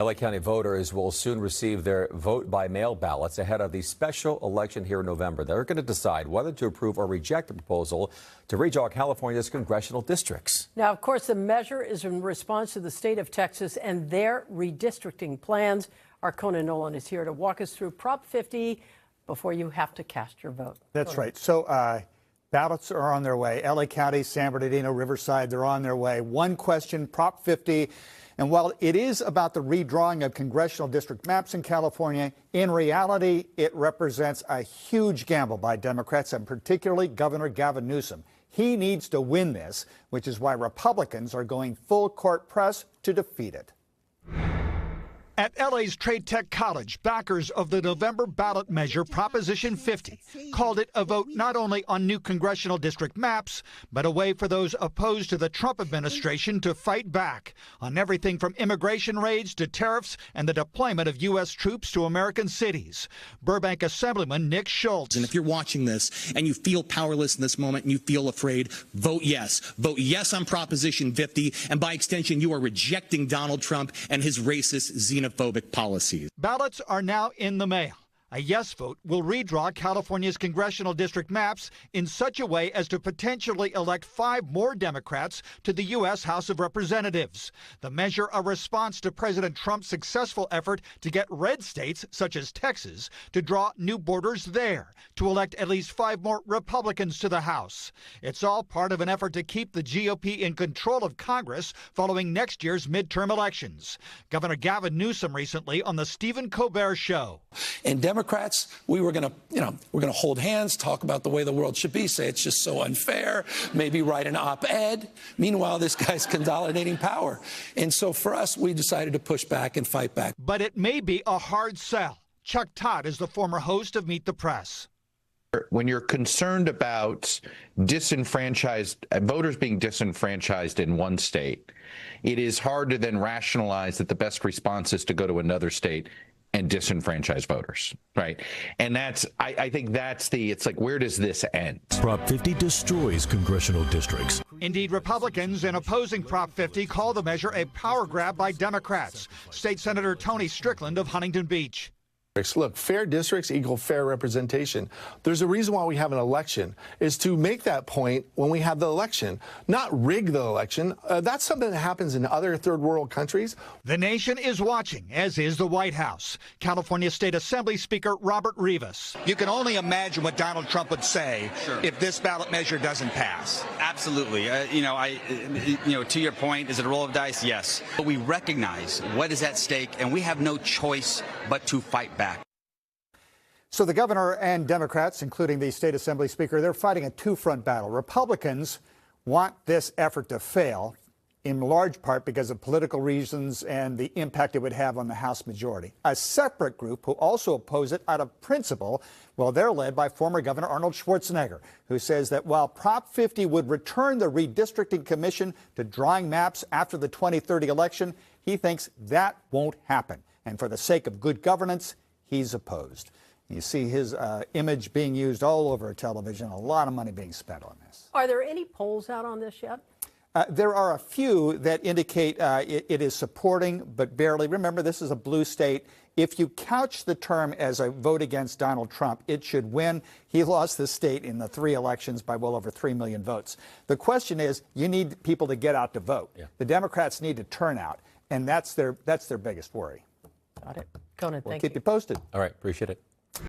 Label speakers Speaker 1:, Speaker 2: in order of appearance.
Speaker 1: LA County voters will soon receive their vote-by-mail ballots ahead of the special election here in November. They're going to decide whether to approve or reject the proposal to redraw California's congressional districts.
Speaker 2: Now, of course, the measure is in response to the state of Texas and their redistricting plans. Our Conan Nolan is here to walk us through Prop 50 before you have to cast your vote.
Speaker 3: That's right. So ballots are on their way. LA County, San Bernardino, Riverside, they're on their way. One question, Prop 50. And while it is about the redrawing of congressional district maps in California, in reality, it represents a huge gamble by Democrats, and particularly Governor Gavin Newsom. He needs to win this, which is why Republicans are going full court press to defeat it.
Speaker 4: At LA's Trade Tech College, backers of the November ballot measure Proposition 50 called it a vote not only on new congressional district maps, but a way for those opposed to the Trump administration to fight back on everything from immigration raids to tariffs and the deployment of U.S. troops to American cities. Burbank Assemblyman Nick Schultz.
Speaker 5: And if you're watching this and you feel powerless in this moment and you feel afraid, vote yes. Vote yes on Proposition 50. And by extension, you are rejecting Donald Trump and his racist, xenophobic policies.
Speaker 4: Ballots are now in the mail. A yes vote will redraw California's congressional district maps in such a way as to potentially elect 5 more Democrats to the U.S. House of Representatives. The measure a response to President Trump's successful effort to get red states, such as Texas, to draw new borders there, to elect at least 5 more Republicans to the House. It's all part of an effort to keep the GOP in control of Congress following next year's midterm elections. Governor Gavin Newsom recently on the Stephen Colbert Show.
Speaker 6: And Democrats, we're going to hold hands, talk about the way the world should be, say it's just so unfair, maybe write an op-ed. Meanwhile, this guy's consolidating power. And so for us, we decided to push back and fight back.
Speaker 4: But it may be a hard sell. Chuck Todd is the former host of Meet the Press.
Speaker 7: When you're concerned about disenfranchised voters being disenfranchised in one state, it is hard to then rationalize that the best response is to go to another state and disenfranchise voters, right? And I think it's like, where does this end?
Speaker 8: Prop 50 destroys congressional districts.
Speaker 4: Indeed, Republicans in opposing Prop 50 call the measure a power grab by Democrats. State Senator Tony Strickland of Huntington Beach.
Speaker 9: Look, fair districts equal fair representation. There's a reason why we have an election, is to make that point when we have the election, not rig the election. That's something that happens in other third world countries.
Speaker 4: The nation is watching, as is the White House. California State Assembly Speaker Robert Rivas.
Speaker 10: You can only imagine what Donald Trump would say if this ballot measure doesn't pass.
Speaker 11: Absolutely. To your point, is it a roll of dice? Yes. But we recognize what is at stake, and we have no choice but to fight back.
Speaker 3: So the governor and Democrats, including the state assembly speaker, they're fighting a two-front battle. Republicans want this effort to fail, in large part because of political reasons and the impact it would have on the House majority. A separate group who also oppose it out of principle, well, they're led by former Governor Arnold Schwarzenegger, who says that while Prop 50 would return the redistricting commission to drawing maps after the 2030 election, he thinks that won't happen. And for the sake of good governance, he's opposed. You see his image being used all over television, a lot of money being spent on this.
Speaker 2: Are there any polls out on this yet?
Speaker 3: There are a few that indicate it is supporting, but barely. Remember, this is a blue state. If you couch the term as a vote against Donald Trump, it should win. He lost the state in the 3 elections by well over 3 million votes. The question is, you need people to get out to vote. Yeah. The Democrats need to turn out, and that's their biggest worry.
Speaker 2: Got it. Conan,
Speaker 3: we'll
Speaker 2: thank
Speaker 3: keep
Speaker 2: you.
Speaker 3: you posted.
Speaker 1: All right, appreciate it.